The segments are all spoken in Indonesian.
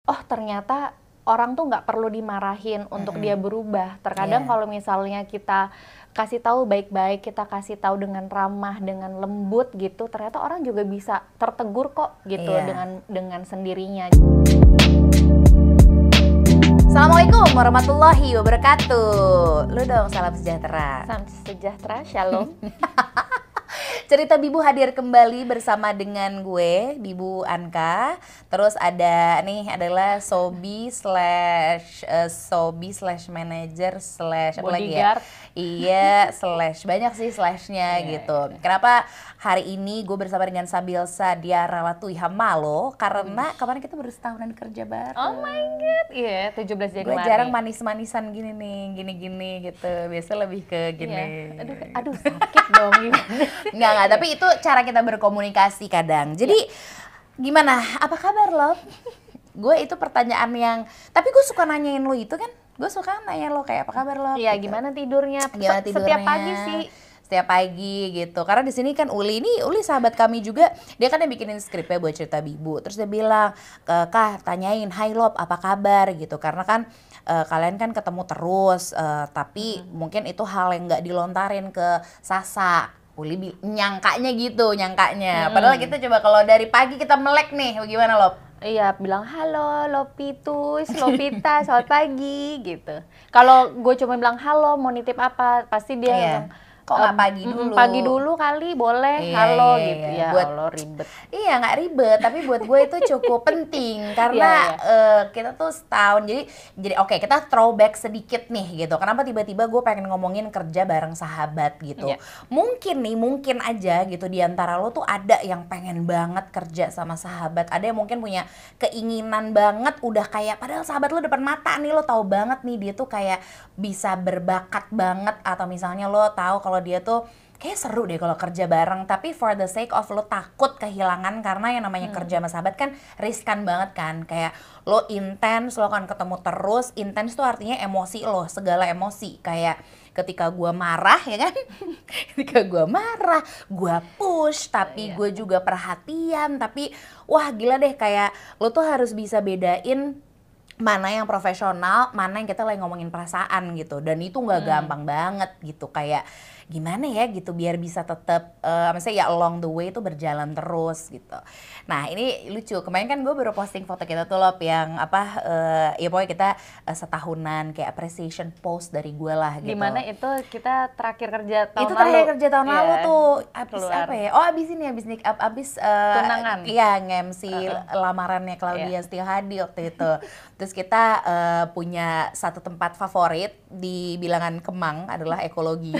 oh ternyata orang tuh nggak perlu dimarahin untuk dia berubah. Terkadang kalau misalnya kita kasih tahu baik-baik, kita kasih tahu dengan ramah, dengan lembut gitu, ternyata orang juga bisa tertegur kok gitu dengan sendirinya. Assalamualaikum warahmatullahi wabarakatuh. Lu dong salam sejahtera. Salam sejahtera, shalom. Cerita Bibu hadir kembali bersama dengan gue, Bibu Anka. Terus ada nih adalah Sobi slash manager slash apa lagi ya? Iya, slash banyak sih slashnya gitu. Kenapa hari ini gue bersama dengan Sabilsa Diarawatu Hamalo? Karena kemarin kita baru setahunan kerja bareng. Oh my god, iya 17 Januari. Gue jarang manis-manisan gini nih, gini-gini gitu. Biasa lebih ke gini. Aduh sakit dong gimana? Enggak, tapi itu cara kita berkomunikasi kadang. Jadi gimana? Apa kabar lo? Gue itu pertanyaan yang, tapi gue suka nanyain lo itu kan. Gue suka nanya lo kayak apa kabar lo? Iya, gitu. gimana tidurnya? Setiap pagi sih. Setiap pagi gitu. Karena di sini kan Uli sahabat kami juga, dia kan yang bikinin skripnya buat cerita Bibu. Terus dia bilang, "Kak, tanyain, hai Lop, apa kabar?" gitu. Karena kan kalian kan ketemu terus, tapi mungkin itu hal yang nggak dilontarin ke Sasa. Uli nyangkanya. Padahal kita coba kalau dari pagi kita melek nih, bagaimana Lop? Iya, bilang halo Lopitus, Lopita, selamat pagi gitu. Kalau gue cuma bilang halo, mau nitip apa, pasti dia bilang, kok nggak pagi dulu? Pagi dulu kali boleh, halo gitu ya. Buat, Allah ribet. Iya nggak ribet, tapi buat gue itu cukup penting karena kita tuh setahun, jadi oke, kita throwback sedikit nih gitu. Kenapa tiba-tiba gue pengen ngomongin kerja bareng sahabat gitu? Mungkin aja gitu di antara lo tuh ada yang pengen banget kerja sama sahabat, ada yang mungkin punya keinginan banget, udah kayak padahal sahabat lo depan mata nih, lo tahu banget nih dia tuh kayak bisa berbakat banget, atau misalnya lo tahu kalau dia tuh kayak seru deh kalau kerja bareng, tapi for the sake of lo takut kehilangan, karena yang namanya kerja sama sahabat kan riskan banget kan, kayak lo intens, lo akan ketemu terus. Intens tuh artinya emosi lo, segala emosi, kayak ketika gue marah ya kan, ketika gue marah, gue push, tapi gue juga perhatian, tapi wah gila deh, kayak lo tuh harus bisa bedain mana yang profesional, mana yang kita lagi ngomongin perasaan gitu. Dan itu nggak gampang banget gitu, kayak gimana ya gitu biar bisa tetap maksudnya ya along the way itu berjalan terus gitu. Nah ini lucu, kemarin kan gue baru posting foto kita tuh Lop, yang apa ya pokoknya kita setahunan kayak appreciation post dari gue lah gitu. Dimana itu kita terakhir kerja tahun lalu. Itu terakhir kerja tahun lalu tuh, abis apa ya? Oh abis tunangan. Iya, nge-MC lamarannya Claudia Setiahadi waktu itu. Terus kita punya satu tempat favorit di bilangan Kemang adalah ekologi.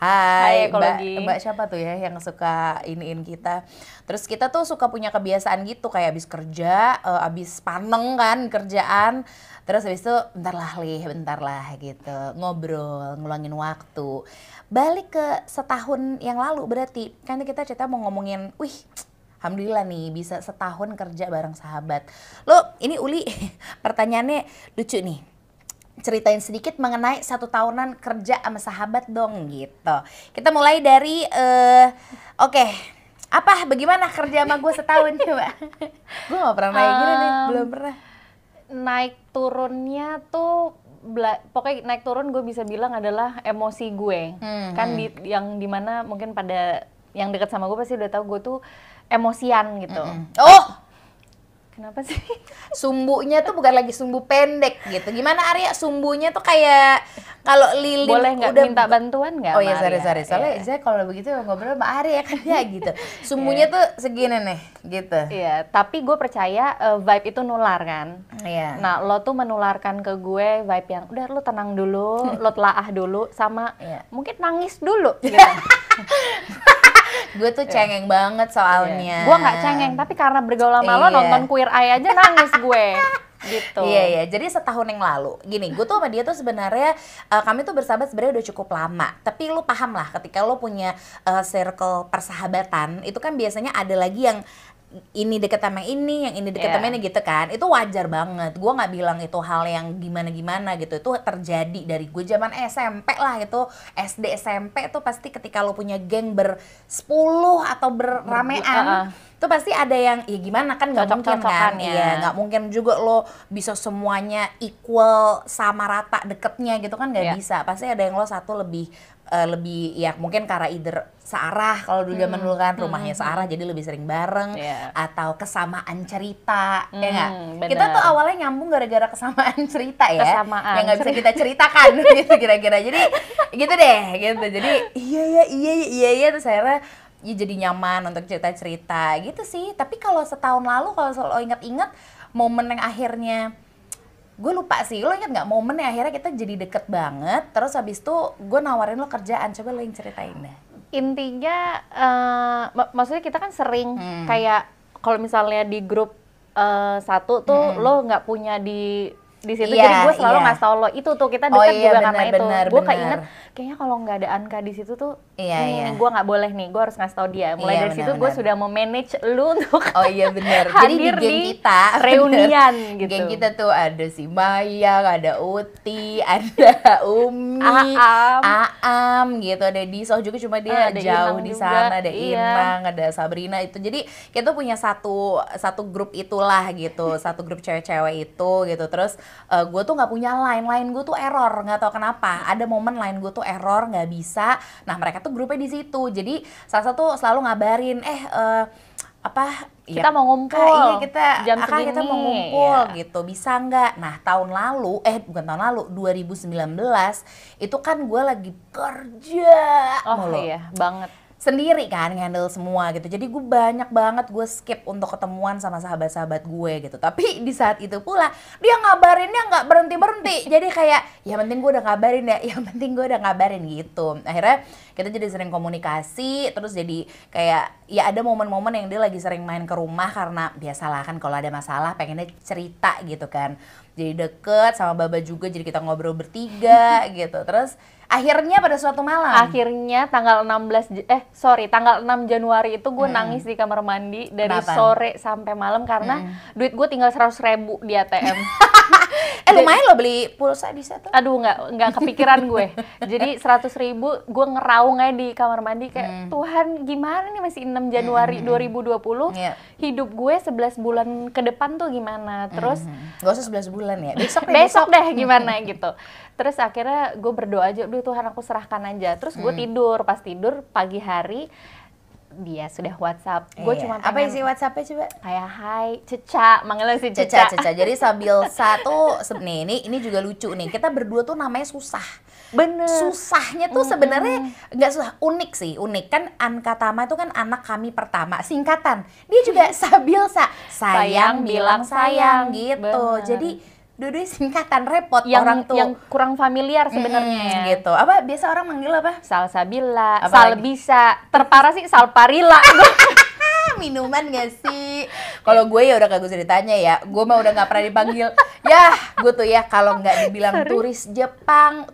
Hai Mbak siapa tuh ya yang suka iniin kita. Terus kita tuh suka punya kebiasaan gitu, kayak abis kerja, abis paneng kan kerjaan, terus habis itu bentar lah gitu, ngobrol, ngeluangin waktu. Balik ke setahun yang lalu berarti, kan kita cerita mau ngomongin, alhamdulillah nih bisa setahun kerja bareng sahabat. Lo ini Uli pertanyaannya lucu nih. Ceritain sedikit mengenai 1 tahunan kerja sama sahabat dong gitu. Kita mulai dari bagaimana kerja sama gue setahun coba? Gue gak pernah naik gini nih, belum pernah. Naik turunnya tuh pokoknya naik turun gue bisa bilang adalah emosi gue. Kan yang dimana mungkin pada yang dekat sama gue pasti udah tahu gue tuh emosian gitu. Kenapa sih? Sumbunya tuh bukan lagi sumbu pendek gitu. Gimana Arya? Sumbunya tuh kayak kalau lilin boleh nggak udah minta bantuan nggak? Oh iya sorry. Soalnya saya kalau begitu ngobrol sama Arya kan ya gitu. Sumbunya tuh segini nih gitu. Iya, tapi gue percaya vibe itu nular kan. Iya. Nah lo tuh menularkan ke gue vibe yang udah lo tenang dulu, lo telaah dulu, sama mungkin nangis dulu gitu. Gue tuh cengeng banget soalnya. Gue nggak cengeng, tapi karena bergaul sama lo nonton Queer Eye aja nangis gue. Gitu. Iya. Jadi setahun yang lalu, gini, gue tuh sama dia tuh sebenarnya kami tuh bersahabat sebenarnya udah cukup lama. Tapi lu paham lah, ketika lo punya circle persahabatan, itu kan biasanya ada lagi yang ini deket sama ini, yang ini deket sama ini gitu kan. Itu wajar banget. Gue nggak bilang itu hal yang gimana-gimana gitu. Itu terjadi dari gue zaman SMP lah itu. SD SMP tuh pasti ketika lo punya geng ber-10 atau beramean, itu pasti ada yang ya gimana kan, nggak mungkin kan, Cocok-cocokannya. iya nggak mungkin juga lo bisa semuanya equal sama rata deketnya gitu kan, nggak bisa. Pasti ada yang lo satu lebih ya mungkin karena either searah, kalau dulu zaman dulu kan rumahnya searah jadi lebih sering bareng, atau kesamaan cerita, ya nggak? Kita tuh awalnya nyambung gara-gara kesamaan cerita ya, yang nggak bisa kita ceritakan gitu kira-kira. Jadi gitu deh, gitu. Jadi iya terus akhirnya ya jadi nyaman untuk cerita-cerita gitu sih. Tapi kalau setahun lalu, kalau lo inget-inget momen yang akhirnya gue lupa sih, lo inget nggak momen yang akhirnya kita jadi deket banget, terus habis itu gue nawarin lo kerjaan, coba lo yang ceritain deh. Intinya, maksudnya kita kan sering kayak kalau misalnya di grup satu tuh lo nggak punya di situ, jadi gue selalu ngasih tau lo itu tuh kita deket juga karena itu. Gue keinget kayaknya kalau nggak ada Anka di situ tuh ini gue nggak boleh nih, gue harus ngasih tau dia. Mulai dari situ gue sudah mau manage lu untuk hadir di kita reunian gitu. Geng kita tuh ada si Maya, ada Uti, ada Umi, Aam gitu, ada Disoh juga cuma dia jauh di sana, ada Inang, ada Sabrina itu. Jadi kita tuh punya satu grup itulah gitu, satu grup cewek-cewek itu gitu. Terus gue tuh nggak punya line gue tuh error, nggak tahu kenapa. Ada momen line gue tuh error, nggak bisa. Nah mereka tuh grupnya di situ. Jadi salah satu selalu ngabarin, kita mau ngumpul, kita jam segini, kita mau ngumpul gitu, bisa nggak? Nah tahun lalu, bukan tahun lalu, 2019 itu kan gue lagi kerja mulu. Iya banget. Sendiri kan handle semua gitu, jadi gue banyak banget gue skip untuk ketemuan sama sahabat-sahabat gue gitu. Tapi di saat itu pula dia ngabarinnya nggak berhenti jadi kayak yang penting gue udah ngabarin ya, yang penting gue udah ngabarin gitu. Akhirnya kita jadi sering komunikasi, terus jadi kayak ya ada momen-momen yang dia lagi sering main ke rumah karena biasalah kan kalau ada masalah pengennya cerita gitu kan. Jadi deket sama Baba juga, jadi kita ngobrol bertiga gitu. Terus akhirnya pada suatu malam, tanggal 6 Januari itu gue nangis di kamar mandi dari sore sampai malam karena duit gue tinggal 100.000 di ATM. Lumayan lo beli pulsa di situ. Aduh, nggak kepikiran gue. Jadi 100.000 gue ngeraung aja di kamar mandi kayak Tuhan gimana nih, masih 6 Januari 2020, hidup gue 11 bulan ke depan tuh gimana. Terus gak usah 11 bulan ya, besok deh gimana gitu. Terus akhirnya gue berdoa aja, duh Tuhan aku serahkan aja. Terus gue tidur, pas tidur pagi hari dia sudah WhatsApp. Gue cuma apa isi WhatsApp-nya coba? Kayak hai, Ceca, manggilnya si Ceca. Jadi Sabilsa tuh ini juga lucu nih. Kita berdua tuh namanya susah. Bener. Susahnya tuh sebenarnya nggak susah, unik sih, unik kan. Anka Tama itu kan anak kami pertama, singkatan. Dia juga Sabilsa, sayang bilang sayang gitu. Bener. Jadi dua-duanya singkatan, repot orang tuh. Yang kurang familiar sebenarnya ya. Gitu. Apa biasa orang manggil apa? Salsabila, Salbisa, terparah sih Salparila. Minuman gak sih? Kalau gue ya udah kagak ceritanya ya. Gue mah udah nggak pernah dipanggil. Yah, gue tuh ya kalau nggak dibilang turis Jepang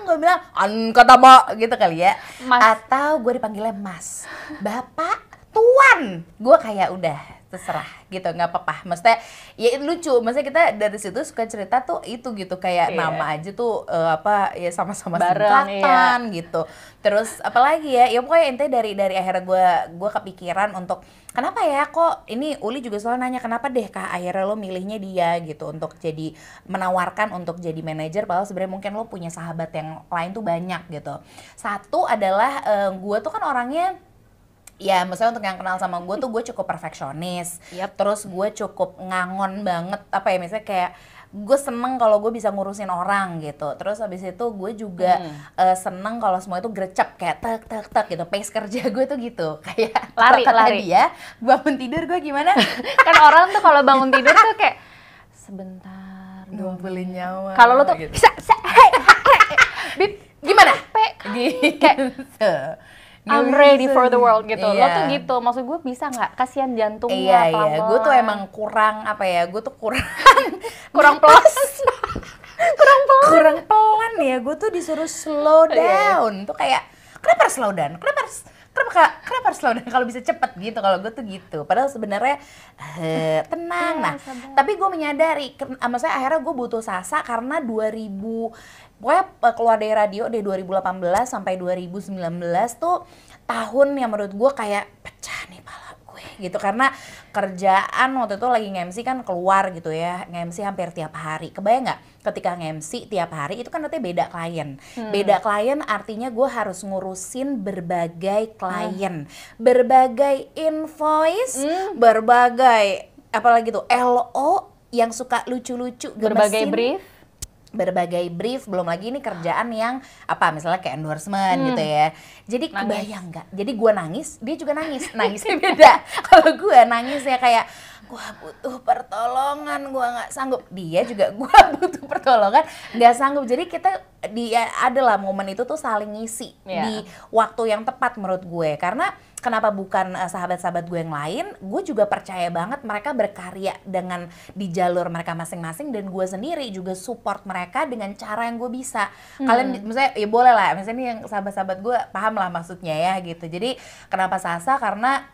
gue bilang Anka Tama gitu kali ya. Mas. Atau gue dipanggilnya Mas, Bapak, Tuan. Gue kayak udah terserah gitu, nggak apa-apa. Maksudnya ya lucu, maksudnya kita dari situ suka cerita tuh itu gitu, kayak nama aja tuh ya sama-sama singkatan gitu. Terus apalagi ya pokoknya intinya dari akhirnya gue kepikiran untuk kenapa ya kok ini, Uli juga selalu nanya kenapa deh Kak akhirnya lo milihnya dia gitu untuk jadi menawarkan untuk jadi manajer, padahal sebenarnya mungkin lo punya sahabat yang lain tuh banyak gitu. Satu adalah gue tuh kan orangnya ya, maksudnya untuk yang kenal sama gue tuh gue cukup perfeksionis. Terus gue cukup ngangon banget, misalnya kayak gue seneng kalau gue bisa ngurusin orang gitu. Terus habis itu gue juga seneng kalau semua itu gercep, kayak tek gitu. Pace kerja gue tuh gitu, kayak lari dia bangun tidur gue gimana. Kan orang tuh kalau bangun tidur tuh kayak sebentar ngumpulin nyawa. Kalau lo tuh gitu. Bip gimana? Kayak I'm ready for the world gitu. Lo tuh gitu, maksud gue bisa nggak? Kasihan jantungnya pelan-pelan. Iya, gue tuh emang kurang gue tuh kurang plus. kurang pelan ya. Gue tuh disuruh slow down. Tuh kayak kenapa harus slow down? Kenapa harus slow down kalau bisa cepet gitu? Kalau gue tuh gitu. Padahal sebenarnya tenang. Nah, tapi gue menyadari, maksudnya akhirnya gue butuh Sasa karena pokoknya keluar dari radio dari 2018 sampai 2019 tuh tahun yang menurut gue kayak pecah nih pala gue gitu, karena kerjaan waktu itu lagi nge-MC kan keluar gitu ya, nge-MC hampir tiap hari. Kebayang nggak ketika nge-MC tiap hari itu kan nanti beda klien. Beda klien artinya gue harus ngurusin berbagai klien, berbagai invoice, berbagai apalagi tuh LO yang suka lucu-lucu, berbagai brief, belum lagi ini kerjaan yang apa misalnya kayak endorsement gitu ya. Jadi kebayang nggak? Jadi gue nangis, dia juga nangis, nangisnya beda. Kalau gue nangis ya kayak gue butuh pertolongan, gue nggak sanggup. Dia juga gue butuh pertolongan, nggak sanggup. Jadi kita adalah momen itu tuh saling ngisi di waktu yang tepat menurut gue. Karena kenapa bukan sahabat-sahabat gue yang lain, gue juga percaya banget mereka berkarya dengan di jalur mereka masing-masing, dan gue sendiri juga support mereka dengan cara yang gue bisa. Kalian misalnya ya boleh lah, misalnya yang sahabat-sahabat gue paham lah maksudnya ya gitu. Jadi kenapa Sasa, karena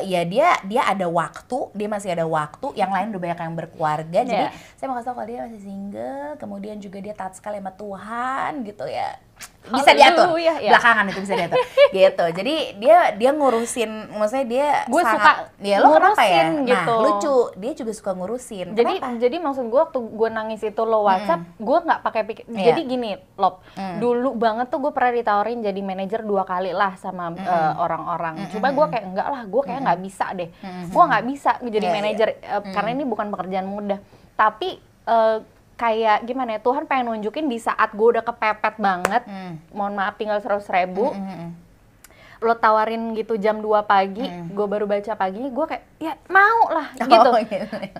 ya dia ada waktu, dia masih ada waktu, yang lain udah banyak yang berkeluarga. Jadi saya mau kasih tau kalau dia masih single, kemudian juga dia taat sekali sama Tuhan gitu ya. Bisa diatur, belakangan itu bisa diatur gitu. Jadi dia ngurusin, maksudnya dia gue sangat, suka ya lo kenapa ya? gitu. Nah lucu, dia juga suka ngurusin. Jadi maksud gue waktu gue nangis itu lo WhatsApp, gue nggak pakai pikir. Jadi gini, Lop, dulu banget tuh gue pernah ditawarin jadi manajer 2 kali lah sama orang-orang. Coba gue kayak enggak lah, gue kayak nggak bisa deh. Gue nggak bisa jadi manajer karena ini bukan pekerjaan mudah. Tapi kayak gimana ya, Tuhan pengen nunjukin di saat gue udah kepepet banget, mohon maaf tinggal 100.000, lo tawarin gitu jam 2 pagi, gue baru baca pagi, gue kayak ya mau lah gitu.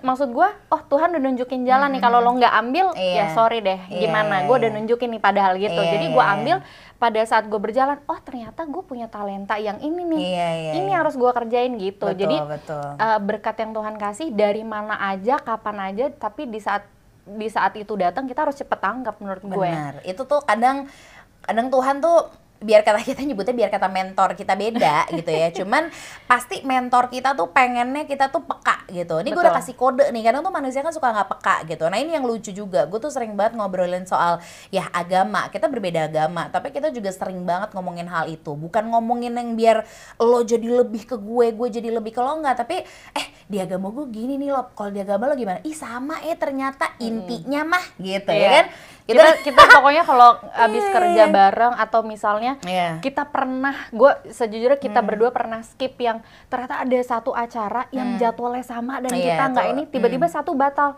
Maksud gue, oh Tuhan udah nunjukin jalan nih, kalau lo nggak ambil ya sorry deh, gimana, gue udah nunjukin nih padahal gitu. Jadi gue ambil pada saat gue berjalan, oh ternyata gue punya talenta yang ini nih, ini harus gue kerjain gitu. Betul, jadi betul. berkat yang Tuhan kasih dari mana aja, kapan aja, tapi di saat itu datang kita harus cepet tanggap menurut gue. Benar, itu tuh kadang Tuhan tuh biar kata kita nyebutnya, biar kata mentor kita beda gitu ya. Cuman pasti mentor kita tuh pengennya kita tuh peka gitu. Ini gue udah kasih kode nih, kadang tuh manusia kan suka nggak peka gitu. Nah ini yang lucu juga, gue tuh sering banget ngobrolin soal ya agama, kita berbeda agama, tapi kita juga sering banget ngomongin hal itu. Bukan ngomongin yang biar lo jadi lebih ke gue jadi lebih ke lo, nggak. Tapi di agama gue gini nih lo, kalau di agama lo gimana? Ih sama ternyata intinya mah gitu ya kan. Kita pokoknya kalau abis kerja bareng atau misalnya kita pernah, gue sejujurnya kita berdua pernah skip yang ternyata ada satu acara yang jadwalnya sama dan kita nggak ini, tiba-tiba satu batal.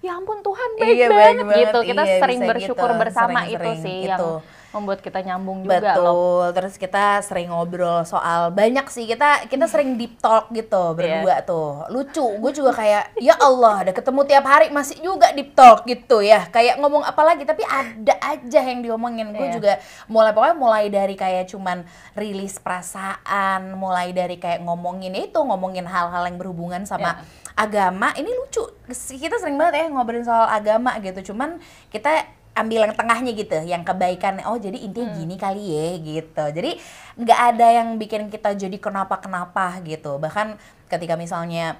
Ya ampun Tuhan baik banget gitu. Kita sering bersyukur gitu bersama, itu sih yang membuat kita nyambung juga. Betul. Terus kita sering ngobrol soal banyak sih, kita sering deep talk gitu berdua tuh. Lucu, gue juga kayak ya Allah, udah ketemu tiap hari masih juga deep talk gitu ya. Kayak ngomong apa lagi tapi ada aja yang diomongin. Gue juga mulai dari kayak cuman rilis perasaan, mulai dari kayak ngomongin hal-hal yang berhubungan sama agama. Ini lucu, kita sering banget ya ngobrolin soal agama gitu. Cuman kita ambil yang tengahnya gitu, yang kebaikan. Oh jadi intinya gini kali ya gitu. Jadi nggak ada yang bikin kita jadi kenapa-kenapa gitu. Bahkan ketika misalnya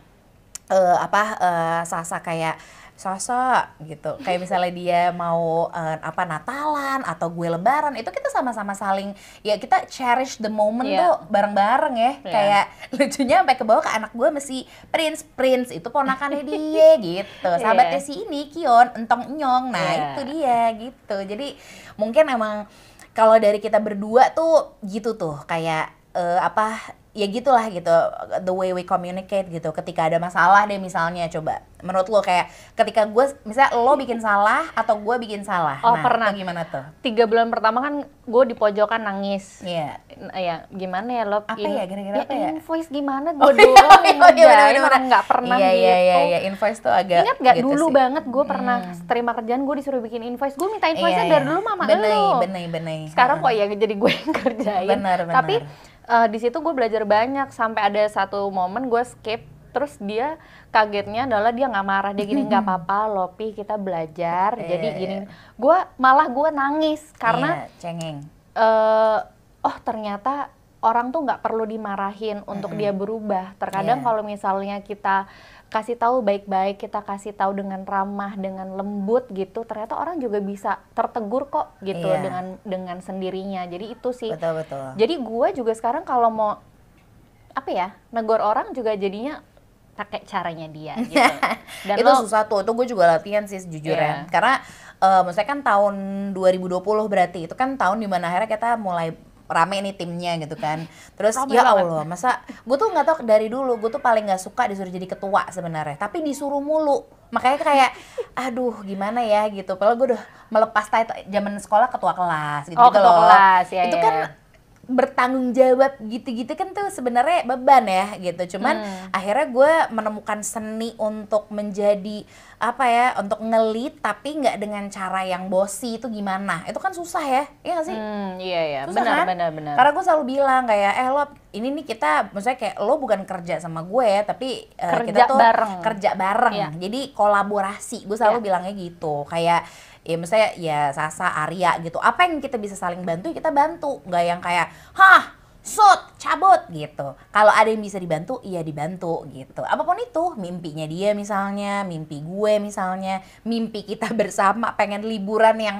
Sasa kayak Sasa gitu, kayak misalnya dia mau Natalan atau gue Lebaran, itu kita sama-sama saling ya, kita cherish the moment tuh bareng-bareng ya. Kayak lucunya sampai ke bawah ke anak gue masih Prince itu ponakannya dia gitu, sahabatnya si ini Kion Entong Nyong. Nah itu dia gitu. Jadi mungkin emang kalau dari kita berdua tuh gitu tuh kayak ya gitulah gitu, the way we communicate gitu. Ketika ada masalah deh misalnya, coba menurut lo kayak ketika gue misalnya lo bikin salah atau gue bikin salah, pernah. Gimana tuh? 3 bulan pertama kan gue di pojokan nangis. Ya gimana ya lo? Gara-gara apa ya? Invoice gimana gue doang orang nggak pernah gitu. Iya, invoice tuh agak. Ingat nggak gitu dulu sih. Banget gue pernah terima kerjaan, gue disuruh bikin invoice. Gue minta invoice-nya dari dulu mama lo. Bener. Sekarang kok ya jadi gue yang kerjain. Bener. Tapi di situ gue belajar banyak, sampai ada satu momen gue skip. Terus dia kagetnya adalah dia nggak marah, dia gini, nggak apa-apa Lopi, kita belajar. Jadi gini, gue nangis karena cengeng. Oh ternyata orang tuh nggak perlu dimarahin untuk dia berubah. Terkadang kalau misalnya kita kasih tahu baik-baik, kita kasih tahu dengan ramah, dengan lembut gitu, ternyata orang juga bisa tertegur kok gitu dengan sendirinya. Jadi itu sih. Betul. Jadi gue juga sekarang kalau mau apa ya, negor orang juga jadinya pakai caranya dia gitu. Dan itu susah tuh, itu gue juga latihan sih sejujurnya. Karena maksudnya kan tahun 2020 berarti itu kan tahun dimana akhirnya kita mulai rame nih timnya gitu kan. Terus Rame ya banget. Allah, masa gue tuh nggak tahu dari dulu gue tuh paling nggak suka disuruh jadi ketua sebenarnya, tapi disuruh mulu. Makanya kayak aduh gimana ya gitu. Padahal gue udah melepas title zaman sekolah ketua kelas gitu, ketua loh. kelas, ya, Itu kan bertanggung jawab gitu-gitu kan tuh sebenarnya beban ya gitu. Cuman akhirnya gue menemukan seni untuk menjadi apa ya, untuk ngelit tapi nggak dengan cara yang bosi itu gimana. Itu kan susah ya, iya nggak sih? Iya, Susah benar, kan? benar. Karena gue selalu bilang kayak, lo ini nih kita, maksudnya kayak lo bukan kerja sama gue ya, tapi kita tuh kerja bareng. Iya. Jadi kolaborasi, gue selalu bilangnya gitu. Kayak ya misalnya ya Sasa, Arya gitu, apa yang kita bisa saling bantu ya kita bantu, nggak yang kayak cabut gitu. Kalau ada yang bisa dibantu, iya dibantu gitu. Apapun itu, mimpinya dia misalnya, mimpi gue misalnya, mimpi kita bersama pengen liburan yang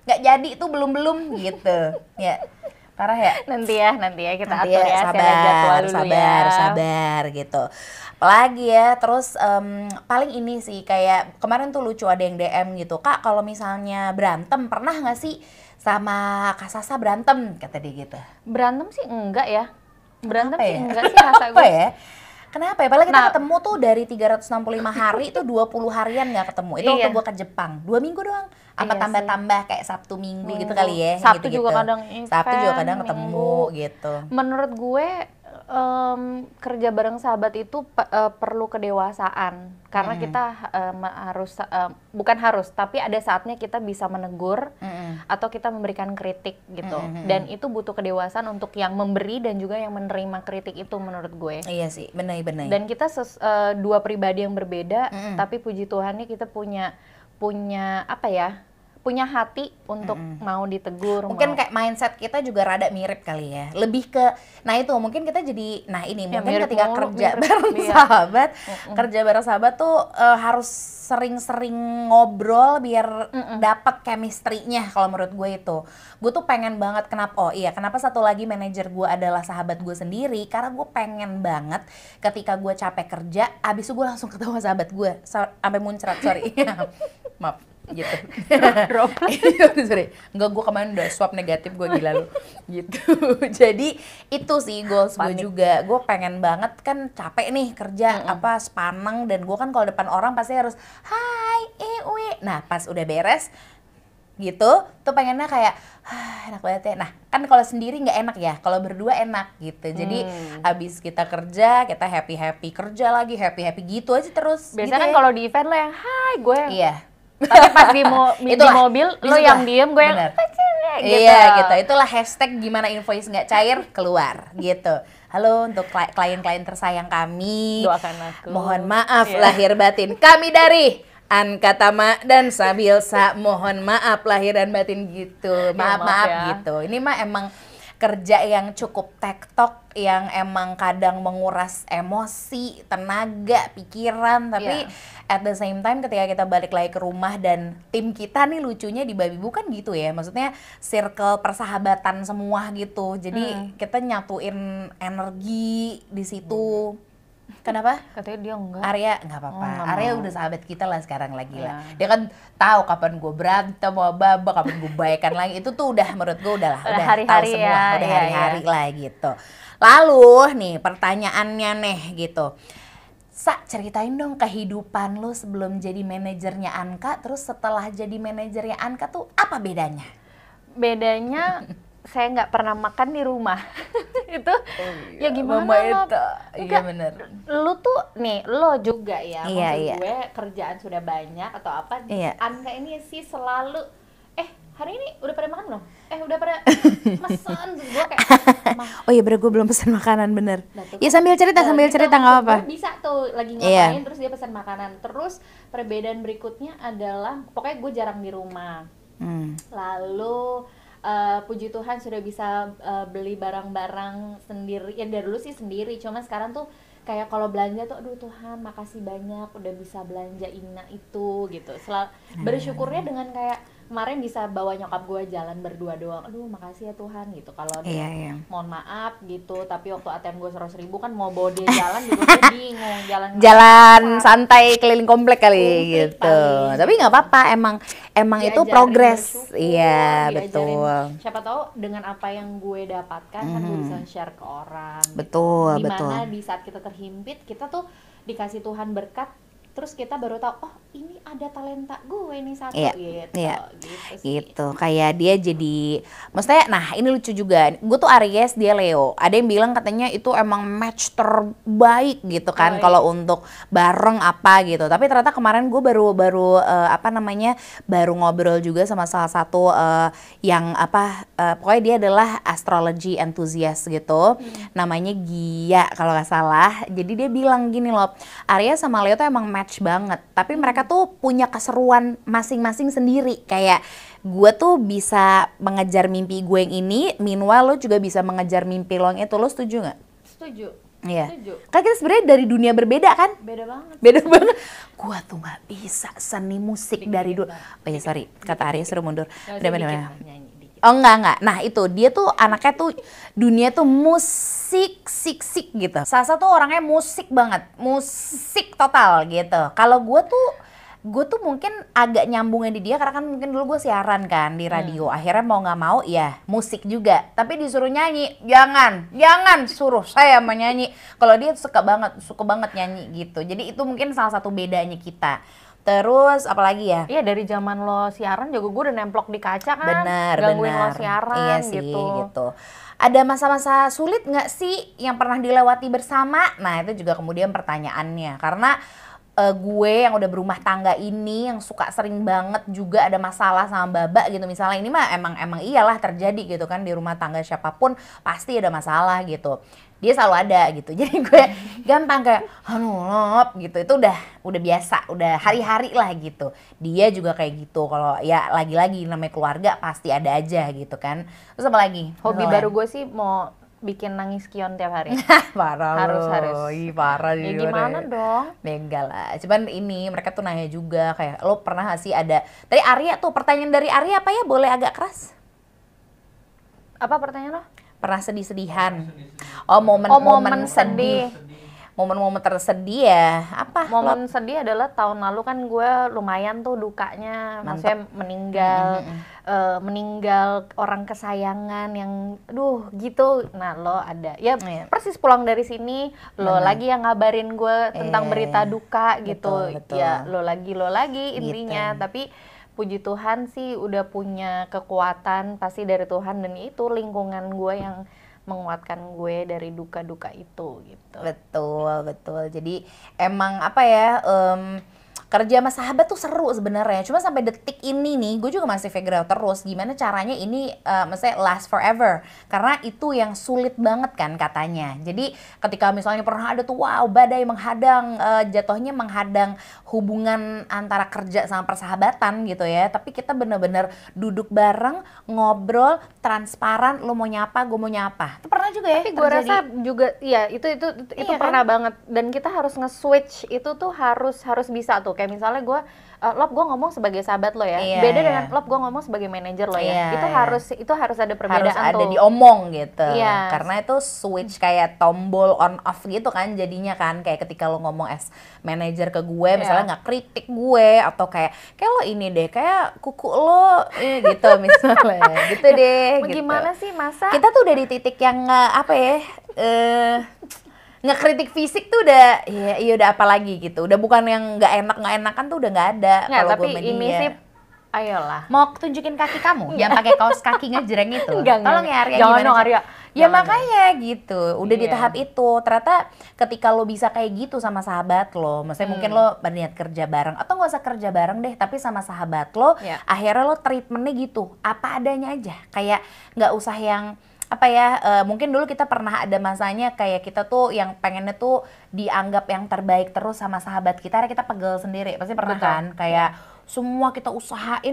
nggak jadi itu belum gitu. Ya parah ya. Nanti ya kita atur ya, sabar gitu. Apalagi ya, terus paling ini sih kayak kemarin tuh lucu ada yang DM gitu, Kak kalau misalnya berantem pernah nggak sih sama Kak Sasa berantem, kata dia gitu. Berantem sih enggak ya. Berantem sih ya? enggak sih rasa gue. Ya? Kenapa ya? Padahal kita ketemu tuh dari 365 hari itu 20 harian nggak ketemu. Itu waktu gue ke Jepang 2 minggu doang. Apa tambah-tambah kayak Sabtu Minggu gitu kali ya. Sabtu gitu-gitu. juga kadang event, Sabtu juga kadang ketemu gitu. Menurut gue kerja bareng sahabat itu perlu kedewasaan. Karena kita harus, bukan harus, tapi ada saatnya kita bisa menegur atau kita memberikan kritik gitu. Dan itu butuh kedewasaan untuk yang memberi dan juga yang menerima kritik itu menurut gue. Iya sih, benar. Dan kita dua pribadi yang berbeda, tapi puji Tuhannya kita punya apa ya? Punya hati untuk mau ditegur. Mungkin kayak mindset kita juga rada mirip kali ya. Lebih ke, nah itu mungkin kita jadi, nah ini ya, mungkin ketika kerja bareng sahabat tuh harus sering-sering ngobrol biar dapat chemistry-nya kalau menurut gue itu. Gue tuh pengen banget kenapa satu lagi manajer gue adalah sahabat gue sendiri, karena gue pengen banget ketika gue capek kerja, abis itu gue langsung ketemu sahabat gue sampai muncrat, sorry. Maaf. Gitu. Sorry. Enggak, gue kemarin udah swab negatif, gue gila lu. Gitu. Jadi itu sih goals gue juga. Gue pengen banget kan capek nih kerja sepaneng, dan gue kan kalau depan orang pasti harus hai, nah pas udah beres gitu tuh pengennya kayak enak banget ya. Nah kan kalau sendiri nggak enak ya, kalau berdua enak gitu. Jadi abis kita kerja, kita happy kerja lagi, happy gitu aja terus. Biasanya gitu kan ya. kalau di event lo yang hai, gue yang iya. Tapi pas di mobil lo yang diem, gue yang gitu. Iya gitu. Itulah hashtag gimana invoice nggak cair keluar gitu. Halo untuk klien-klien tersayang kami. Doakan aku. Mohon maaf lahir batin. Kami dari Ankatama dan Sabilsa, mohon maaf lahir dan batin gitu. Maaf ya. Gitu. Ini mah emang kerja yang cukup tektok, yang emang kadang menguras emosi, tenaga, pikiran, tapi at the same time ketika kita balik lagi ke rumah dan tim kita nih lucunya di Babi Bu kan gitu ya, maksudnya circle persahabatan semua gitu, jadi kita nyatuin energi di situ. Kenapa? Katanya dia enggak. Arya nggak apa-apa. Arya udah sahabat kita lah sekarang lagi lah. Dia kan tahu kapan gue berantem sama Baba, kapan gue baikan lagi. Itu tuh udah menurut gue udah hari-hari tahu semua, ya, udah hari-hari lah gitu. Lalu nih pertanyaannya nih gitu. Ceritain dong kehidupan lo sebelum jadi manajernya Anka, terus setelah jadi manajernya Anka tuh apa bedanya? Bedanya saya nggak pernah makan di rumah. Itu ya gimana lo? Iya bener. Lu tuh nih, lo juga ya, maksud gue kerjaan sudah banyak atau apa, Anka ini sih selalu hari ini udah pada makan belum? Udah pada mesen. Gue kayak oh iya bener, gue belum pesan makanan bener. Ya sambil cerita nggak apa-apa. Bisa tuh lagi ngapain terus dia pesan makanan. Terus perbedaan berikutnya adalah pokoknya gue jarang di rumah. Lalu puji Tuhan sudah bisa beli barang-barang sendiri. Ya dari dulu sih sendiri, cuma sekarang tuh kayak kalau belanja tuh aduh Tuhan makasih banyak udah bisa belanja ini itu gitu. Bersyukurnya dengan kayak kemarin bisa bawa nyokap gue jalan berdua doang. Aduh makasih ya Tuhan gitu. Kalau mohon maaf gitu, tapi waktu ATM gue 100.000 kan mau bawa dia jalan juga gue bingung jalan santai keliling komplek kali gitu. Paling. Tapi nggak apa-apa, emang itu progres. Iya betul. Siapa tahu dengan apa yang gue dapatkan kan gue bisa share ke orang. Betul gitu. betul. Dimana di saat kita terhimpit kita tuh dikasih Tuhan berkat, terus kita baru tahu oh ini ada talenta gue nih satu gitu. Kayak dia jadi, maksudnya nah ini lucu juga, gue tuh Aries dia Leo, ada yang bilang katanya itu emang match terbaik gitu kan kalau untuk bareng apa gitu. Tapi ternyata kemarin gue baru baru ngobrol juga sama salah satu yang pokoknya dia adalah astrology enthusiast gitu, namanya Gia kalau nggak salah. Jadi dia bilang gini loh, Aries sama Leo tuh emang match banget, tapi mereka tuh punya keseruan masing-masing sendiri. Kayak gue tuh bisa mengejar mimpi gue yang ini, meanwhile lo juga bisa mengejar mimpi lo yang itu. Lo setuju nggak? Setuju. Iya. Kan kita sebenarnya dari dunia berbeda kan? Beda banget. Gue tuh nggak bisa seni musik dari dulu. Oh ya sorry, kata Arya suruh mundur. Oh enggak. Nah itu dia tuh anaknya tuh dunia tuh musik sik gitu. Salah satu orangnya musik banget, musik total gitu. Kalau gue tuh mungkin agak nyambungnya di dia karena kan mungkin dulu gue siaran kan di radio. Akhirnya mau nggak mau ya musik juga. Tapi disuruh nyanyi, jangan suruh saya menyanyi. Kalau dia suka banget nyanyi gitu. Jadi itu mungkin salah satu bedanya kita. Terus apalagi ya? Iya dari zaman lo siaran juga gue udah nemplok di kaca kan. Benar. Gangguin lo siaran iya sih, gitu. Ada masa-masa sulit nggak sih yang pernah dilewati bersama? Nah itu juga kemudian pertanyaannya. Karena gue yang udah berumah tangga ini yang suka sering banget juga ada masalah sama Baba gitu misalnya, ini mah emang iyalah terjadi gitu kan di rumah tangga siapapun pasti ada masalah gitu. Dia selalu ada gitu. Jadi gue gampang kayak gitu. Itu udah biasa, udah hari-hari lah gitu. Dia juga kayak gitu. Kalau ya lagi-lagi namanya keluarga pasti ada aja gitu kan. Terus apa lagi? Hobi baru gue sih mau bikin nangis Kion tiap hari. Parah harus. Ih, parah ya gimana dong? Enggak lah. Cuman ini mereka tuh nanya juga kayak lo pernah gak sih ada dari Arya tuh, pertanyaan dari Arya apa ya, boleh agak keras? Apa pertanyaan lo? Pernah sedih-sedihan. Oh, momen sedih. Momen-momen tersedih ya apa? Momen sedih adalah tahun lalu kan gue lumayan tuh dukanya. Maksudnya meninggal orang kesayangan yang gitu. Nah lo ada ya persis pulang dari sini lo lagi yang ngabarin gue tentang berita duka gitu. Betul. Ya lo lagi intinya gitu. Tapi puji Tuhan sih udah punya kekuatan pasti dari Tuhan, dan itu lingkungan gue yang menguatkan gue dari duka-duka itu gitu. Betul. Jadi emang apa ya, kerja sama sahabat tuh seru sebenarnya. Cuma sampai detik ini nih, gue juga masih figure out terus gimana caranya ini maksudnya last forever. Karena itu yang sulit banget kan katanya. Jadi ketika misalnya pernah ada tuh badai menghadang, jatuhnya menghadang hubungan antara kerja sama persahabatan gitu ya. Tapi kita bener-bener duduk bareng, ngobrol, transparan, lo mau nyapa, gue mau nyapa. Itu pernah juga ya? Tapi gue rasa juga, ya itu iya pernah kan? Banget. Dan kita harus nge-switch, itu tuh harus bisa tuh. Kayak misalnya gue ngomong sebagai sahabat lo ya, beda dengan gue ngomong sebagai manajer lo ya. Itu harus ada perbedaan harus tuh. Ada diomong gitu. Karena itu switch kayak tombol on off gitu kan jadinya kan. Kayak ketika lo ngomong as manajer ke gue, misalnya nggak kritik gue atau kayak lo ini deh, kayak kuku lo gitu misalnya, gitu deh. Gimana sih masa? Kita tuh udah di titik yang ngekritik fisik tuh udah udah apa lagi gitu, udah bukan yang nggak enakan tuh udah nggak ada. Kalau gue media ini sih ayolah mau tunjukin kaki kamu yang pakai kaos kaki ngejreng itu. Tolong ya Arya, jangan dong Arya. Ya makanya gitu, udah di tahap itu. Ternyata ketika lo bisa kayak gitu sama sahabat lo, maksudnya mungkin lo berniat kerja bareng atau nggak usah kerja bareng deh, tapi sama sahabat lo, akhirnya lo treatmentnya gitu, apa adanya aja, kayak nggak usah yang mungkin dulu kita pernah ada masanya kayak kita tuh yang pengennya tuh dianggap yang terbaik terus sama sahabat kita, kita pegel sendiri, pasti pernah kan? Kayak semua kita usahain,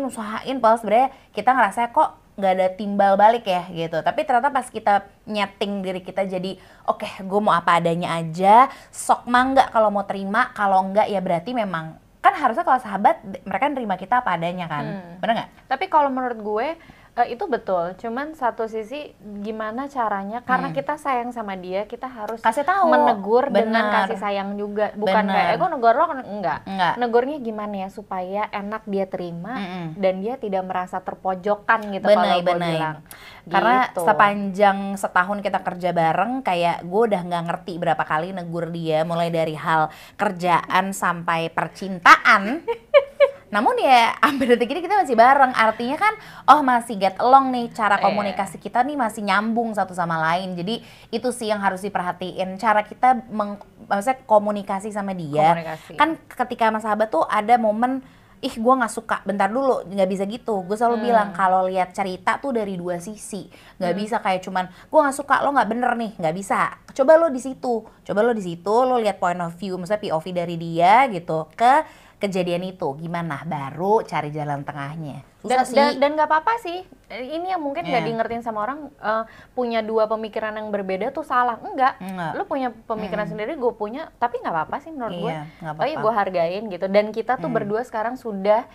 padahal sebenarnya kita ngerasa kok nggak ada timbal balik ya gitu. Tapi ternyata pas kita nyeting diri kita jadi gue mau apa adanya aja, sok mangga kalau mau terima, kalau enggak ya berarti memang kan harusnya kalau sahabat mereka nerima kita apa adanya kan, bener nggak? Tapi kalau menurut gue itu betul, cuman satu sisi gimana caranya, karena kita sayang sama dia, kita harus kasih tahu, menegur dengan kasih sayang juga, bukan kayak gue negur lo, enggak. Negurnya gimana ya supaya enak dia terima dan dia tidak merasa terpojokan gitu kalau gue bilang. Karena gitu. sepanjang setahun kita kerja bareng, kayak gue udah nggak ngerti berapa kali negur dia, mulai dari hal kerjaan sampai percintaan. Namun ya hampir detik ini kita masih bareng, artinya kan masih get along nih, cara komunikasi kita nih masih nyambung satu sama lain. Jadi itu sih yang harus diperhatiin, cara kita maksudnya komunikasi sama dia. Kan ketika sama sahabat tuh ada momen ih gue nggak suka, bentar dulu, nggak bisa gitu. Gue selalu bilang kalau lihat cerita tuh dari dua sisi, nggak bisa kayak cuman gue nggak suka lo nggak bener nih, nggak bisa. Coba lo di situ, lo lihat point of view, misalnya POV dari dia gitu ke kejadian itu gimana, baru cari jalan tengahnya. Dan nggak apa-apa sih, ini yang mungkin nggak diingetin sama orang, punya dua pemikiran yang berbeda tuh salah. Enggak. Lu punya pemikiran sendiri, gue punya, tapi nggak apa-apa sih menurut gue. Gue hargain gitu. Dan kita tuh berdua sekarang sudah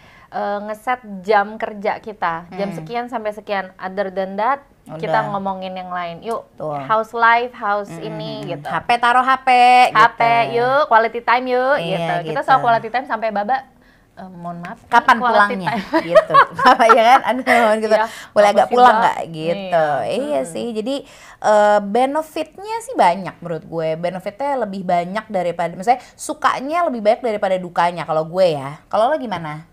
ngeset jam kerja kita, jam sekian sampai sekian. Other than that, kita ngomongin yang lain. Yuk, house life, house ini gitu. HP, taruh HP gitu. Yuk, quality time yuk gitu. Kita soal quality time sampai Baba, mohon maaf, kapan pulangnya gitu. Apa ya kan? Aduh gitu. Boleh agak pulang nggak gitu. Iya sih. Jadi benefitnya sih banyak menurut gue. Benefitnya lebih banyak daripada, misalnya sukanya lebih banyak daripada dukanya kalau gue ya. Kalau lo gimana?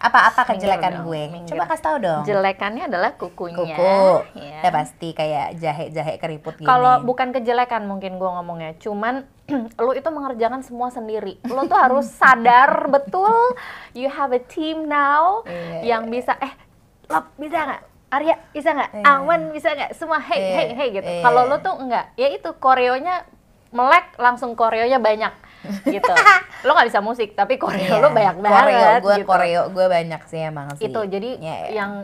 Apa kejelekan gue? Coba kasih tahu dong. Jelekannya adalah kukunya. Kuku. Ya pasti kayak jahe keriput gini. Kalau bukan kejelekan mungkin gue ngomongnya, cuman lu itu mengerjakan semua sendiri. Lu tuh harus sadar betul you have a team now yang bisa Lop bisa nggak? Arya bisa nggak? Awan bisa nggak? Semua hey gitu. Kalau lu tuh enggak, ya itu koreonya melek langsung koreonya banyak gitu. Lo nggak bisa musik tapi koreo lo banyak banget gitu. Koreo gue banyak sih emang sih. Itu jadi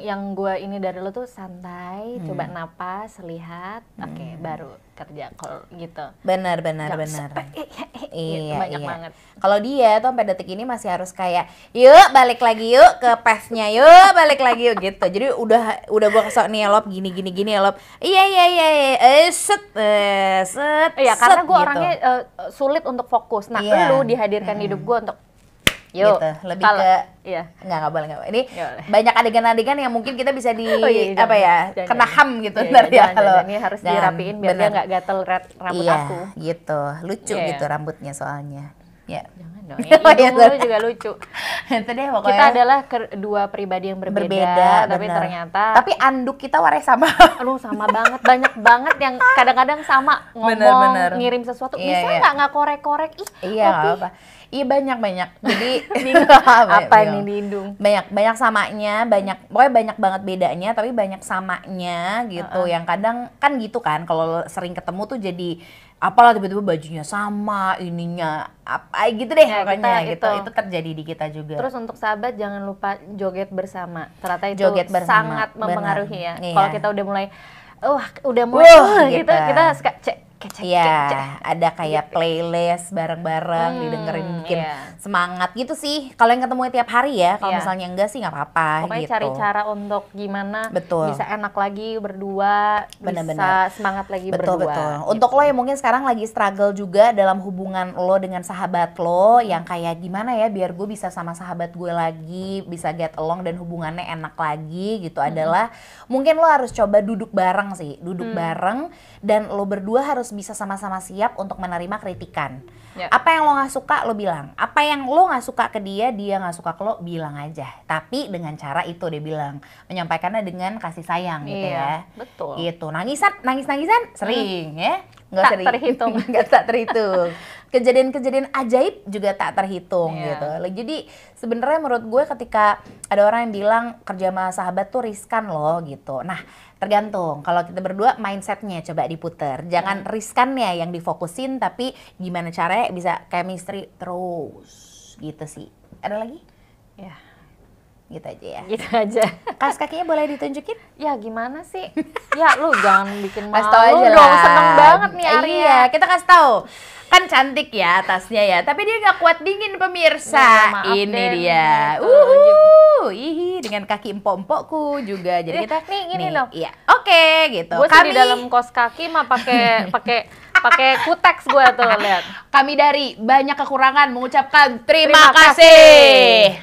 yang gue ini dari lo tuh santai, coba napas, lihat, oke, baru kerja kalau gitu. Benar. Iya, banyak banget. Kalau dia tuh sampai detik ini masih harus kayak, yuk balik lagi yuk ke pace-nya, yuk balik lagi yuk gitu. Jadi udah gue kesok nih Lop, gini Lop. Iya, set. Iya, karena gue orangnya sulit untuk fokus. Nah, lu dihadirkan hidup gue untuk yuk, gitu. Lebih nggak boleh. Ini banyak adegan-adegan yang mungkin kita bisa kena ham gitu. Ini harus dirapiin biar dia nggak gatel rambut aku. Gitu, lucu gitu rambutnya soalnya. Ya. Jangan dong, hidung lu juga lucu. Itu deh pokoknya. Kita adalah dua pribadi yang berbeda tapi ternyata. Tapi anduk kita warnanya sama. Lu sama banget, banyak banget yang kadang-kadang sama ngomong, ngirim sesuatu. Bisa nggak korek-korek? Iya, apa. Iya banyak. Jadi apa ini di hidung? Banyak samanya, pokoknya banyak banget bedanya, tapi banyak samanya gitu. Yang kadang kan gitu kan, kalau sering ketemu tuh jadi apalah tiba-tiba bajunya sama, ininya apa gitu deh pokoknya gitu. Itu terjadi di kita juga. Terus untuk sahabat jangan lupa joget bersama. Ternyata itu sangat mempengaruhi ya. Kalau kita udah mulai gitu, kita suka cek. Ada kayak playlist bareng-bareng didengerin, bikin semangat gitu sih. Kalau yang ketemu tiap hari ya, kalau misalnya enggak sih nggak apa-apa. Pokoknya gitu. cari cara untuk gimana bisa enak lagi berdua, bisa semangat lagi berdua. Betul. Gitu. Untuk lo yang mungkin sekarang lagi struggle juga dalam hubungan lo dengan sahabat lo, yang kayak gimana ya biar gue bisa sama sahabat gue lagi, bisa get along dan hubungannya enak lagi gitu, adalah mungkin lo harus coba duduk bareng sih, bareng, dan lo berdua harus bisa sama-sama siap untuk menerima kritikan. Apa yang lo nggak suka lo bilang, apa yang lo nggak suka ke dia nggak suka ke lo, bilang aja. Tapi dengan cara itu dia bilang, menyampaikannya dengan kasih sayang gitu ya. Betul. Gitu. Nangis-nangisan sering ya. Tak terhitung. Nggak tak terhitung. Kejadian-kejadian ajaib juga tak terhitung gitu. Jadi sebenarnya menurut gue ketika ada orang yang bilang kerja sama sahabat tuh riskan loh gitu. Nah, tergantung. Kalau kita berdua mindsetnya coba diputer. Jangan riskannya yang difokusin, tapi gimana caranya bisa chemistry terus gitu sih. Ada lagi? Ya. Gitu aja ya. Gitu aja. Kaos kakinya boleh ditunjukin? Ya gimana sih? Ya lu jangan bikin malu Kasih tau aja dong, lah. seneng banget nih Arya. Iya, kita kasih tahu. Kan cantik ya atasnya ya, tapi dia nggak kuat dingin pemirsa. Ya, maaf Ini deh, dia. gitu. Ihi, dengan kaki empok-empokku juga. Jadi kita nih gini loh. Iya, oke gitu. Gue di dalam kaos kaki mah pakai kuteks gue tuh lihat. Kami dari Banyak Kekurangan mengucapkan terima kasih.